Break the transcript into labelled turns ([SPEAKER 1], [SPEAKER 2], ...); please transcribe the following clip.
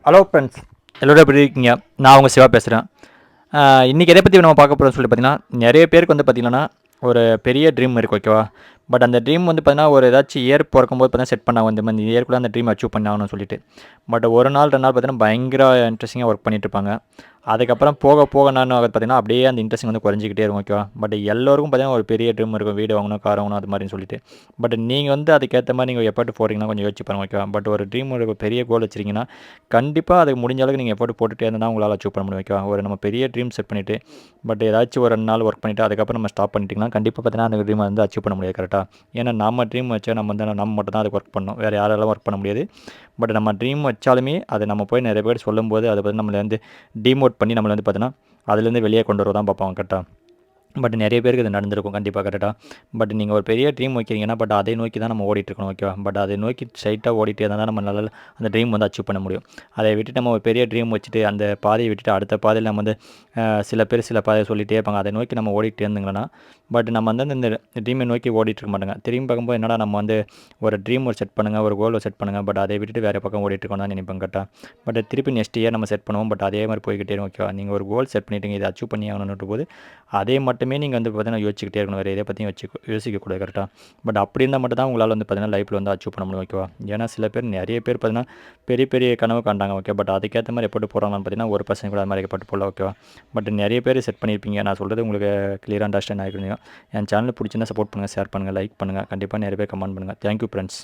[SPEAKER 1] Hello friends, எல்லோரும் எப்படி இருக்கீங்க? நான் உங்கள் சிவா பேசுகிறேன். இன்றைக்கி எதை பற்றி நம்ம பார்க்க போகிறோம்னு சொல்லி பார்த்தீங்கன்னா, நிறைய பேருக்கு வந்து பார்த்திங்கன்னா ஒரு பெரிய ட்ரீம் இருக்குது, ஓகேவா? பட் அந்த ட்ரீம் வந்து பார்த்தீங்கன்னா ஒரு ஏதாச்சும் இயர் பிறக்கும்போது பார்த்தீங்கன்னா செட் பண்ணாங்க, இந்த மாதிரி இயர்க்குள்ளே அந்த ட்ரீம் அச்சீவ் பண்ணாகணும்னு சொல்லிட்டு. பட் ஒரு நாள் 2 நாள் பார்த்தீங்கன்னா பயங்கர இன்ட்ரெஸ்டிங்காக ஒர்க் பண்ணிட்டு இருப்பாங்க. அதுக்கப்புறம் போக போக நான் பார்த்தீங்கன்னா அப்படியே அந்த இன்ட்ரெஸ்டிங் வந்து குறைஞ்சிக்கிட்டே இருக்கும், ஓகேவா? பட் எல்லோருக்கும் பார்த்தீங்கன்னா ஒரு பெரிய ட்ரீம் இருக்கும், வீடு வாங்கணும், கார் வாங்கணும், அது மாதிரின்னு சொல்லிட்டு. பட் நீங்கள் வந்து அதுக்கேற்ற மாதிரி நீங்கள் எஃபர்ட் போடுறீங்கன்னா கொஞ்சம் யோசிச்சு பாருங்க, ஓகேவா? பட் ஒரு ட்ரீம் ஒரு பெரிய கோல் வச்சிருக்கீங்கன்னா கண்டிப்பாக அதுக்கு முடிஞ்ச அளவுக்கு நீங்கள் எஃபோர்ட் போட்டுகிட்டே இருந்தால் உங்களால் அச்சீவ் பண்ண முடியும், ஓகேவா? ஒரு நம்ம பெரிய ட்ரீம் செட் பண்ணிவிட்டு பட் ஏதாச்சும் ஒரு 2 நாள் ஒர்க் பண்ணிவிட்டு அதுக்கப்புறம் நம்ம ஸ்டாப் பண்ணிட்டிங்கன்னா கண்டிப்பாக பார்த்தீங்கன்னா அந்த ட்ரீமை வந்து அச்சீவ் பண்ண முடியாது, கரெக்டாக? ஏன்னா நம்ம ட்ரீம் வச்சா நம்ம மட்டும் தான் அதுக்கு ஒர்க் பண்ணணும், வேறு யாராலும் ஒர்க் பண்ண முடியாது. பட் நம்ம ட்ரீம் வச்சாலுமே அதை நம்ம போய் நிறைய பேர் சொல்லும்போது அதை பற்றி நம்மளை வந்து டிமோட் பண்ணி நம்மளை வந்து பார்த்தீங்கன்னா அதுலேருந்து வெளியே கொண்டு வர தான் பார்ப்பாங்க, கரெக்டாக? பட் நிறைய பேருக்கு இது நடந்திருக்கும் கண்டிப்பாக, கரெக்டாக? பட் நீங்கள் ஒரு பெரிய ட்ரீம் வைக்கிறீங்கன்னா பட் அதை நோக்கி தான் நம்ம ஓடிட்டுருக்கணும், ஓகேவா? பட் அதை நோக்கி ஸ்ட்ரைட்டாக ஓடிட்டே இருந்தால் தான் நம்ம நல்ல அந்த ட்ரீம் வந்து அச்சீவ் பண்ண முடியும். அதை விட்டுட்டு நம்ம ஒரு பெரிய ட்ரீம் வச்சுட்டு அந்த பாதையை விட்டுட்டு அடுத்த பாதையில் நம்ம வந்து சில பேர் சில பாதையை சொல்லிகிட்டே இருப்பாங்க, அதை நோக்கி நம்ம ஓடிட்டே இருந்தீங்கன்னா பட் நம்ம வந்து இந்த ட்ரீமை நோக்கி ஓடிட்டு இருக்க மாட்டாங்க. திரும்பி பார்க்கும்போது என்னடா நம்ம வந்து ஒரு ட்ரீம் ஒரு செட் பண்ணுங்கள், ஒரு கோல் செட் பண்ணுங்கள், பட் அதை விட்டுட்டு வேறு பக்கம் ஓடிட்டு இருக்கோம் தான் நினைப்பாங்க, கரெக்டாக? பட் திருப்பி நெக்ஸ்ட் இயர் நம்ம செட் பண்ணுவோம், பட் அதே மாதிரி போய்கிட்டே இருக்கும், ஓகேவா? நீங்கள் ஒரு கோல் செட் பண்ணிட்டீங்க, இதை அச்சீவ் பண்ணி ஆகணுன்ற போது அதே மட்டுமே நீங்கள் வந்து பார்த்தீங்கன்னா யோசிச்சுக்கிட்டே இருக்கணும், வேறு எதை பற்றியும் யோசிக்கக்கூடாது, கரெக்டாக? பட் அப்படி இருந்தால் மட்டும் தான் உங்களால் வந்து பார்த்தீங்கன்னா லைஃப்பில் வந்து அச்சீவ் பண்ண முடியும், ஓகேவா? ஏன்னா சில பேர் நிறைய பேர் பார்த்தீங்கன்னா பெரிய பெரிய கனவு காண்டாங்க, ஓகே? பட் அதுக்கேற்ற மாதிரி எஃபோர்ட் போடுறாங்கன்னு பார்த்தீங்கன்னா 1% கூட அது மாதிரி எஃபோர்ட் போடல, ஓகேவா? பட் நிறைய பேர் செட் பண்ணியிருப்பீங்க. நான் சொல்கிறது உங்களுக்கு கிளியராக அண்டர்ஸ்டாண்ட் ஆகிருந்தீங்க. என் சேனல் பிடிச்சிருந்தா சப்போர்ட் பண்ணுங்கள், ஷேர் பண்ணுங்கள், லைக் பண்ணுங்கள், கண்டிப்பாக நிறைய பேர் கமெண்ட் பண்ணுங்கள். Thank you friends.